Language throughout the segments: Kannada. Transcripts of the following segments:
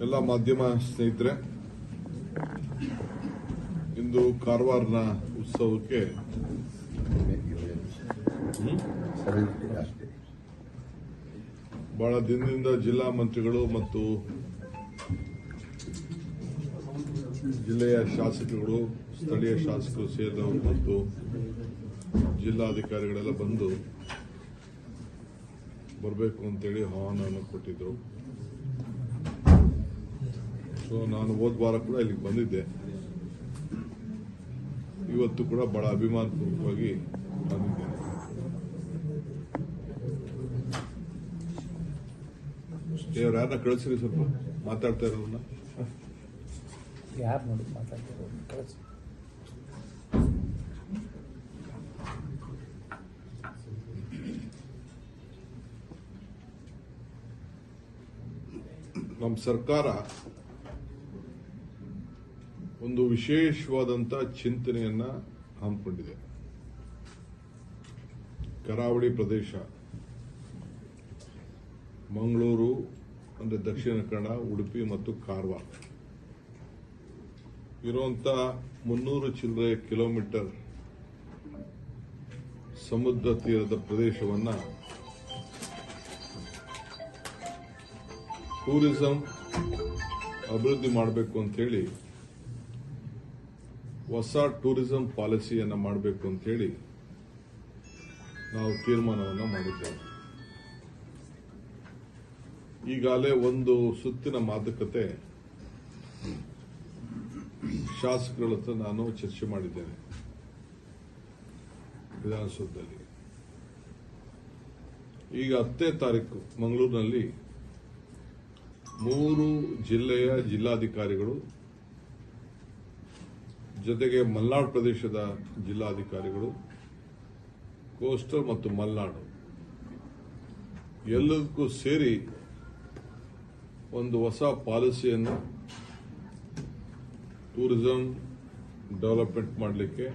ಎಲ್ಲ ಮಾಧ್ಯಮ ಸ್ನೇಹಿತರೆ, ಇಂದು ಕಾರವಾರನ ಉತ್ಸವಕ್ಕೆ ಬಹಳ ದಿನದಿಂದ ಜಿಲ್ಲಾ ಮಂತ್ರಿಗಳು ಮತ್ತು ಜಿಲ್ಲೆಯ ಶಾಸಕರು, ಸ್ಥಳೀಯ ಶಾಸಕರು ಸೇರಿದವರು ಮತ್ತು ಜಿಲ್ಲಾಧಿಕಾರಿಗಳೆಲ್ಲ ಬರಬೇಕು ಅಂತೇಳಿ ಆಹ್ವಾನವನ್ನು ಕೊಟ್ಟಿದ್ದರು. ಸೊ ನಾನು ಹೋದ ವಾರ ಕೂಡ ಇಲ್ಲಿಗೆ ಬಂದಿದ್ದೆ. ಇವತ್ತು ಕೂಡ ಬಹಳ ಅಭಿಮಾನಪೂರ್ವಕವಾಗಿ ಬಂದಿದ್ದೇನೆ. ಯಾರನ್ನ ಕಳಿಸ್ರಿ, ಸ್ವಲ್ಪ ಮಾತಾಡ್ತಾ ಇರೋದನ್ನ ಯಾರು ನೋಡಿ ಮಾತಾಡ್ತಾರೆ ಕಳಿಸಿ. ನಮ್ಮ ಸರ್ಕಾರ ಒಂದು ವಿಶೇಷವಾದಂಥ ಚಿಂತನೆಯನ್ನ ಹಮ್ಮಿಕೊಂಡಿದೆ. ಕರಾವಳಿ ಪ್ರದೇಶ, ಮಂಗಳೂರು ಅಂದರೆ ದಕ್ಷಿಣ ಕನ್ನಡ, ಉಡುಪಿ ಮತ್ತು ಕಾರವಾರ ಇರುವಂತ 300 ಚಿಲ್ಲರೆ ಕಿಲೋಮೀಟರ್ ಸಮುದ್ರ ತೀರದ ಪ್ರದೇಶವನ್ನ ಟೂರಿಸಂ ಅಭಿವೃದ್ಧಿ ಮಾಡಬೇಕು ಅಂತ ಹೇಳಿ ಹೊಸ ಟೂರಿಸಂ ಪಾಲಿಸಿಯನ್ನ ಮಾಡಬೇಕು ಅಂತ ಹೇಳಿ ನಾವು ತೀರ್ಮಾನವನ್ನು ಮಾಡಿದ್ದೇವೆ. ಈಗಾಗಲೇ ಒಂದು ಸುತ್ತಿನ ಮಾತುಕತೆ ಶಾಸಕರ ಹತ್ರ ನಾನು ಚರ್ಚೆ ಮಾಡಿದ್ದೇನೆ ವಿಧಾನಸೌಧದಲ್ಲಿ. ಈಗ 10ನೇ ತಾರೀಕು ಮಂಗಳೂರಿನಲ್ಲಿ 3 ಜಿಲ್ಲೆಯ ಜಿಲ್ಲಾಧಿಕಾರಿಗಳು ಜೊತೆಗೆ ಮಲೆನಾಡು ಪ್ರದೇಶದ ಜಿಲ್ಲಾಧಿಕಾರಿಗಳು, ಕೋಸ್ಟಲ್ ಮತ್ತು ಮಲೆನಾಡು ಎಲ್ಲದಕ್ಕೂ ಸೇರಿ ಒಂದು ಹೊಸ ಪಾಲಿಸಿಯನ್ನು ಟೂರಿಸಂ ಡೆವಲಪ್ಮೆಂಟ್ ಮಾಡಲಿಕ್ಕೆ,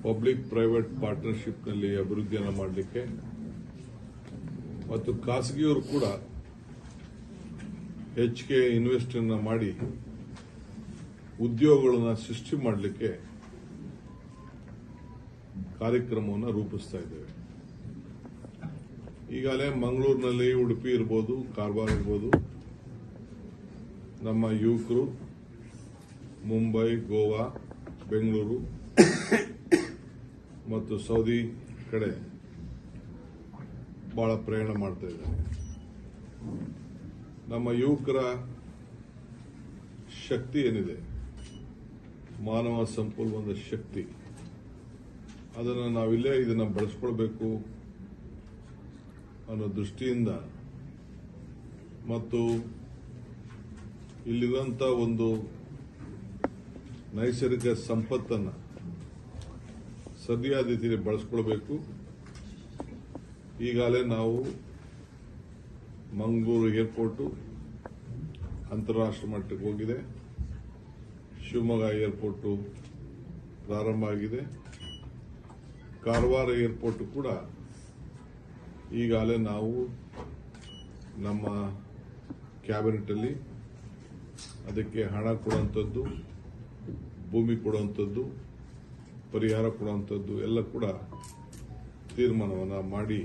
ಪಬ್ಲಿಕ್ ಪ್ರೈವೇಟ್ ಪಾರ್ಟ್ನರ್ಶಿಪ್ನಲ್ಲಿ ಅಭಿವೃದ್ಧಿಯನ್ನು ಮಾಡಲಿಕ್ಕೆ ಮತ್ತು ಖಾಸಗಿಯವರು ಕೂಡ ಹೆಚ್ಚಿಗೆ ಇನ್ವೆಸ್ಟ್ ಮಾಡಿ ಉದ್ಯೋಗಗಳನ್ನು ಸೃಷ್ಟಿ ಮಾಡಲಿಕ್ಕೆ ಕಾರ್ಯಕ್ರಮವನ್ನು ರೂಪಿಸ್ತಾ ಇದ್ದೇವೆ. ಈಗಾಗಲೇ ಮಂಗಳೂರಿನಲ್ಲಿ, ಉಡುಪಿ ಇರ್ಬೋದು, ಕಾರವಾರ ಇರ್ಬೋದು, ನಮ್ಮ ಯುವಕರು ಮುಂಬೈ, ಗೋವಾ, ಬೆಂಗಳೂರು ಮತ್ತು ಸೌದಿ ಕಡೆ ಬಹಳ ಪ್ರಯಾಣ ಮಾಡ್ತಾ ಇದ್ದಾರೆ. ನಮ್ಮ ಯುವಕರ ಶಕ್ತಿ ಏನಿದೆ, ಮಾನವ ಸಂಪನ್ಮೂಲದ ಶಕ್ತಿ, ಅದನ್ನು ನಾವಿಲ್ಲೇ ಇದನ್ನು ಬಳಸ್ಕೊಳ್ಬೇಕು ಅನ್ನೋ ದೃಷ್ಟಿಯಿಂದ ಮತ್ತು ಇಲ್ಲಿರುವಂಥ ಒಂದು ನೈಸರ್ಗಿಕ ಸಂಪತ್ತನ್ನು ಸರಿಯಾದ ರೀತಿಯಲ್ಲಿ ಬಳಸ್ಕೊಳ್ಬೇಕು. ಈಗಾಗಲೇ ನಾವು ಮಂಗಳೂರು ಏರ್ಪೋರ್ಟು ಅಂತಾರಾಷ್ಟ್ರೀಯ ಮಟ್ಟಕ್ಕೆ ಹೋಗಿದೆ. ಶಿವಮೊಗ್ಗ ಏರ್ಪೋರ್ಟು ಪ್ರಾರಂಭ ಆಗಿದೆ. ಕಾರವಾರ ಏರ್ಪೋರ್ಟ್ ಕೂಡ ಈಗಾಗಲೇ ನಾವು ನಮ್ಮ ಕ್ಯಾಬಿನೆಟ್ ಅಲ್ಲಿ ಅದಕ್ಕೆ ಹಣ ಕೊಡುವಂಥದ್ದು, ಭೂಮಿ ಕೊಡುವಂಥದ್ದು, ಪರಿಹಾರ ಕೊಡುವಂಥದ್ದು ಎಲ್ಲ ಕೂಡ ತೀರ್ಮಾನವನ್ನು ಮಾಡಿ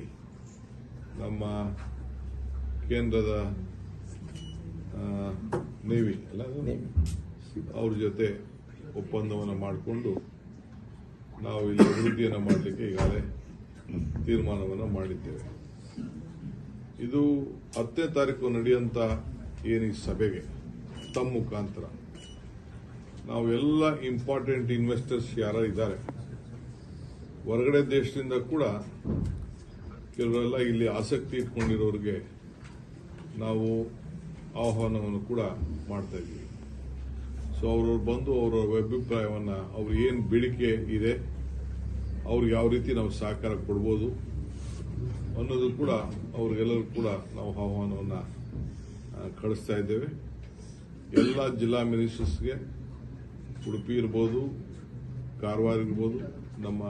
ನಮ್ಮ ಕೇಂದ್ರದ ನೇವಿ ಅವ್ರ ಜೊತೆ ಒಪ್ಪಂದವನ್ನು ಮಾಡಿಕೊಂಡು ನಾವು ಇಲ್ಲಿ ಅಭಿವೃದ್ಧಿಯನ್ನು ಮಾಡಲಿಕ್ಕೆ ಈಗಾಗಲೇ ತೀರ್ಮಾನವನ್ನು ಮಾಡಿದ್ದೇವೆ. ಇದು 10ನೇ ತಾರೀಕು ನಡೆಯುವಂತ ಏನು ಈ ಸಭೆಗೆ ತಮ್ಮ ಮುಖಾಂತರ ನಾವು ಎಲ್ಲ ಇಂಪಾರ್ಟೆಂಟ್ ಇನ್ವೆಸ್ಟರ್ಸ್ ಯಾರು ಇದ್ದಾರೆ, ಹೊರಗಡೆ ದೇಶದಿಂದ ಕೂಡ ಕೆಲವರೆಲ್ಲ ಇಲ್ಲಿ ಆಸಕ್ತಿ ಇಟ್ಕೊಂಡಿರೋರಿಗೆ ನಾವು ಆಹ್ವಾನವನ್ನು ಕೂಡ ಮಾಡ್ತಾ ಇದ್ದೀವಿ. ಸೊ ಅವರು ಬಂದು ಅವರ ಅಭಿಪ್ರಾಯವನ್ನು, ಅವ್ರು ಏನು ಬೇಡಿಕೆ ಇದೆ, ಅವ್ರಿಗೆ ಯಾವ ರೀತಿ ನಾವು ಸಹಕಾರ ಕೊಡ್ಬೋದು ಅನ್ನೋದು ಕೂಡ ಅವ್ರಿಗೆಲ್ಲರೂ ಕೂಡ ನಾವು ಆಹ್ವಾನವನ್ನು ಕಳಿಸ್ತಾ ಇದ್ದೇವೆ. ಎಲ್ಲ ಜಿಲ್ಲಾ ಮಿನಿಸ್ಟರ್ಸ್ಗೆ, ಉಡುಪಿ ಇರ್ಬೋದು, ಕಾರವಾರ ಇರ್ಬೋದು, ನಮ್ಮ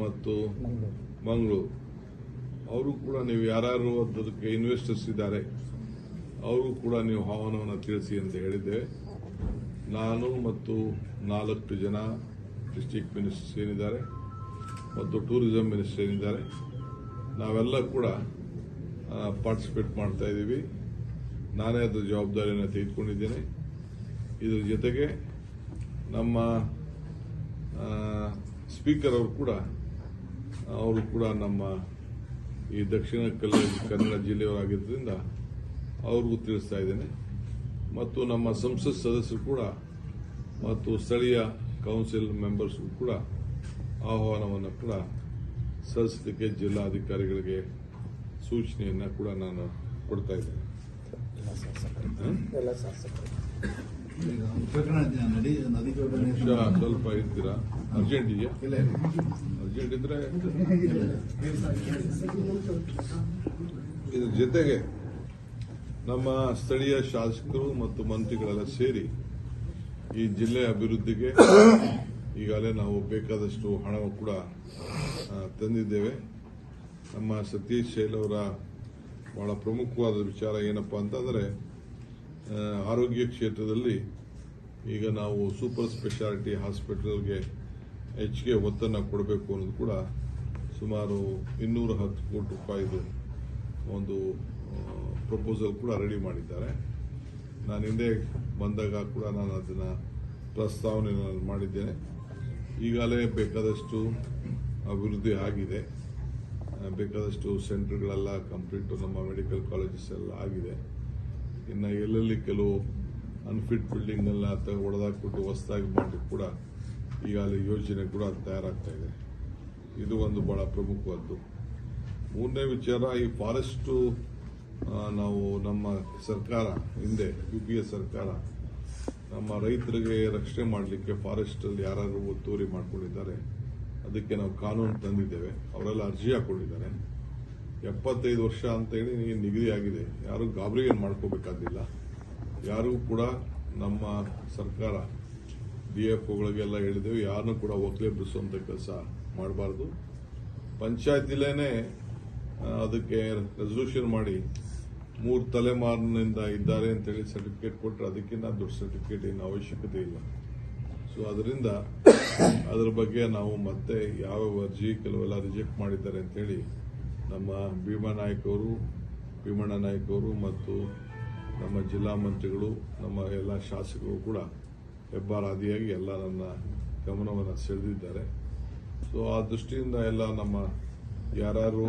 ಮತ್ತು ಮಂಗಳೂರು ಅವರು ಕೂಡ ನೀವು ಯಾರು ಅದಕ್ಕೆ ಇನ್ವೆಸ್ಟರ್ಸ್ ಇದ್ದಾರೆ ಅವರು ಕೂಡ ನೀವು ಆಹ್ವಾನವನ್ನು ತಿಳಿಸಿ ಅಂತ ಹೇಳಿದ್ದೇವೆ. ನಾನು ಮತ್ತು 4 ಜನ ಡಿಸ್ಟ್ರಿಕ್ಟ್ ಮಿನಿಸ್ಟರ್ಸ್ ಏನಿದ್ದಾರೆ ಮತ್ತು ಟೂರಿಸಂ ಮಿನಿಸ್ಟರ್ ಏನಿದ್ದಾರೆ ನಾವೆಲ್ಲ ಕೂಡ ಪಾರ್ಟಿಸಿಪೇಟ್ ಮಾಡ್ತಾ ಇದ್ದೀವಿ. ನಾನೇ ಅದರ ಜವಾಬ್ದಾರಿಯನ್ನು ತೆಗೆದುಕೊಂಡಿದ್ದೇನೆ. ಇದರ ಜೊತೆಗೆ ನಮ್ಮ ಸ್ಪೀಕರ್ ಅವರು ಕೂಡ ನಮ್ಮ ಈ ದಕ್ಷಿಣ ಕನ್ನಡ ಜಿಲ್ಲೆಯವರಾಗಿದ್ದರಿಂದ ಅವ್ರಿಗೂ ತಿಳಿಸ್ತಾ ಇದ್ದೇನೆ. ಮತ್ತು ನಮ್ಮ ಸಂಸತ್ ಸದಸ್ಯರು ಕೂಡ ಮತ್ತು ಸ್ಥಳೀಯ ಕೌನ್ಸಿಲ್ ಮೆಂಬರ್ಸ್ಗೂ ಕೂಡ ಆಹ್ವಾನವನ್ನು ಕೂಡ ಸಲ್ಲಿಸಲಿಕ್ಕೆ ಜಿಲ್ಲಾಧಿಕಾರಿಗಳಿಗೆ ಸೂಚನೆಯನ್ನು ಕೂಡ ನಾನು ಕೊಡ್ತಾ ಇದ್ದೇನೆ. ಎಲ್ಲ ಶಾಸಕರು ಸ್ವಲ್ಪ ಇರ್ತೀರಾ? ಅರ್ಜೆಂಟ್ ಇದೆಯಾ? ಅರ್ಜೆಂಟ್ ಇದ್ರೆ ಇದ್ರ ಜೊತೆಗೆ ನಮ್ಮ ಸ್ಥಳೀಯ ಶಾಸಕರು ಮತ್ತು ಮಂತ್ರಿಗಳೆಲ್ಲ ಸೇರಿ ಈ ಜಿಲ್ಲೆಯ ಅಭಿವೃದ್ಧಿಗೆ ಈಗಾಗಲೇ ನಾವು ಬೇಕಾದಷ್ಟು ಹಣವು ಕೂಡ ತಂದಿದ್ದೇವೆ. ನಮ್ಮ ಸತೀಶ್ ಶೈಲ್ ಅವರ ಬಹಳ ಪ್ರಮುಖವಾದ ವಿಚಾರ ಏನಪ್ಪಾ ಅಂತಂದ್ರೆ ಆರೋಗ್ಯ ಕ್ಷೇತ್ರದಲ್ಲಿ ಈಗ ನಾವು ಸೂಪರ್ ಸ್ಪೆಷಾಲಿಟಿ ಹಾಸ್ಪಿಟಲ್ಗೆ ಹೆಚ್ಚಿಗೆ ಒತ್ತನ್ನು ಕೊಡಬೇಕು ಅನ್ನೋದು ಕೂಡ ಸುಮಾರು 210 ಕೋಟಿ ರೂಪಾಯಿದು ಒಂದು ಪ್ರಪೋಸಲ್ ಕೂಡ ರೆಡಿ ಮಾಡಿದ್ದಾರೆ. ನಾನು ಹಿಂದೆ ಬಂದಾಗ ಕೂಡ ನಾನು ಅದನ್ನು ಪ್ರಸ್ತಾವನೆ ಮಾಡಿದ್ದೇನೆ. ಈಗಾಗಲೇ ಬೇಕಾದಷ್ಟು ಅಭಿವೃದ್ಧಿ ಆಗಿದೆ. ಬೇಕಾದಷ್ಟು ಸೆಂಟರ್ಗಳೆಲ್ಲ ಕಂಪ್ಲೀಟ್ ನಮ್ಮ ಮೆಡಿಕಲ್ ಕಾಲೇಜಸ್ ಎಲ್ಲ ಆಗಿದೆ. ಇನ್ನು ಎಲ್ಲೆಲ್ಲಿ ಕೆಲವು ಅನ್ಫಿಟ್ ಬಿಲ್ಡಿಂಗ್ ಎಲ್ಲ ಹೊಡೆದಾಕ್ಬಿಟ್ಟು ಹೊಸದಾಗಿ ಮಾಡಲಿಕ್ಕೆ ಕೂಡ ಈಗಾಗಲೇ ಯೋಜನೆ ಕೂಡ ತಯಾರಾಗ್ತಾ ಇದೆ. ಇದು ಒಂದು ಬಹಳ ಪ್ರಮುಖವಾದ್ದು. ಮೂರನೇ ವಿಚಾರ, ಈ ಫಾರೆಸ್ಟ್ ನಾವು ನಮ್ಮ ಸರ್ಕಾರ ಹಿಂದೆ UPA ಸರ್ಕಾರ ನಮ್ಮ ರೈತರಿಗೆ ರಕ್ಷಣೆ ಮಾಡಲಿಕ್ಕೆ ಫಾರೆಸ್ಟ್ ಅಲ್ಲಿ ಯಾರು ಒತ್ತುವರಿ ಮಾಡ್ಕೊಂಡಿದ್ದಾರೆ ಅದಕ್ಕೆ ನಾವು ಕಾನೂನು ತಂದಿದ್ದೇವೆ. ಅವರೆಲ್ಲ ಅರ್ಜಿ ಹಾಕೊಂಡಿದ್ದಾರೆ. 75 ವರ್ಷ ಅಂತ ಹೇಳಿ ನಿಗದಿ ಆಗಿದೆ. ಯಾರು ಗಾಬರಿ ಏನು ಮಾಡ್ಕೋಬೇಕಾದಿಲ್ಲ. ಯಾರು ಕೂಡ ನಮ್ಮ ಸರ್ಕಾರ DFOಗಳಿಗೆಲ್ಲ ಹೇಳಿದ್ದೇವೆ, ಯಾರನ್ನೂ ಕೂಡ ಒಕ್ಕಲೆ ಬಿಡಿಸುವಂತ ಕೆಲಸ ಮಾಡಬಾರ್ದು. ಪಂಚಾಯತಿಲೇನೆ ಅದಕ್ಕೆ ರೆಸಲ್ಯೂಷನ್ ಮಾಡಿ 3 ತಲೆಮಾರಿನಿಂದ ಇದ್ದಾರೆ ಅಂತೇಳಿ ಸರ್ಟಿಫಿಕೇಟ್ ಕೊಟ್ಟರೆ ಅದಕ್ಕಿಂತ ದೊಡ್ಡ ಸರ್ಟಿಫಿಕೇಟ್ ಏನು ಅವಶ್ಯಕತೆ ಇಲ್ಲ. ಸೊ ಅದರಿಂದ ಅದರ ಬಗ್ಗೆ ನಾವು ಮತ್ತೆ ಯಾವ ಅರ್ಜಿ ಕೆಲವೆಲ್ಲ ರಿಜೆಕ್ಟ್ ಮಾಡಿದ್ದಾರೆ ಅಂತೇಳಿ ನಮ್ಮ ಭೀಮಣ್ಣ ನಾಯ್ಕ ಅವರು ಮತ್ತು ನಮ್ಮ ಜಿಲ್ಲಾ ಮಂತ್ರಿಗಳು ನಮ್ಮ ಎಲ್ಲ ಶಾಸಕರು ಕೂಡ ಹೆಬ್ಬಾರಾದಿಯಾಗಿ ಎಲ್ಲ ನನ್ನ ಗಮನವನ್ನು ಸೆಳೆದಿದ್ದಾರೆ. ಸೊ ಆ ದೃಷ್ಟಿಯಿಂದ ಎಲ್ಲ ನಮ್ಮ ಯಾರು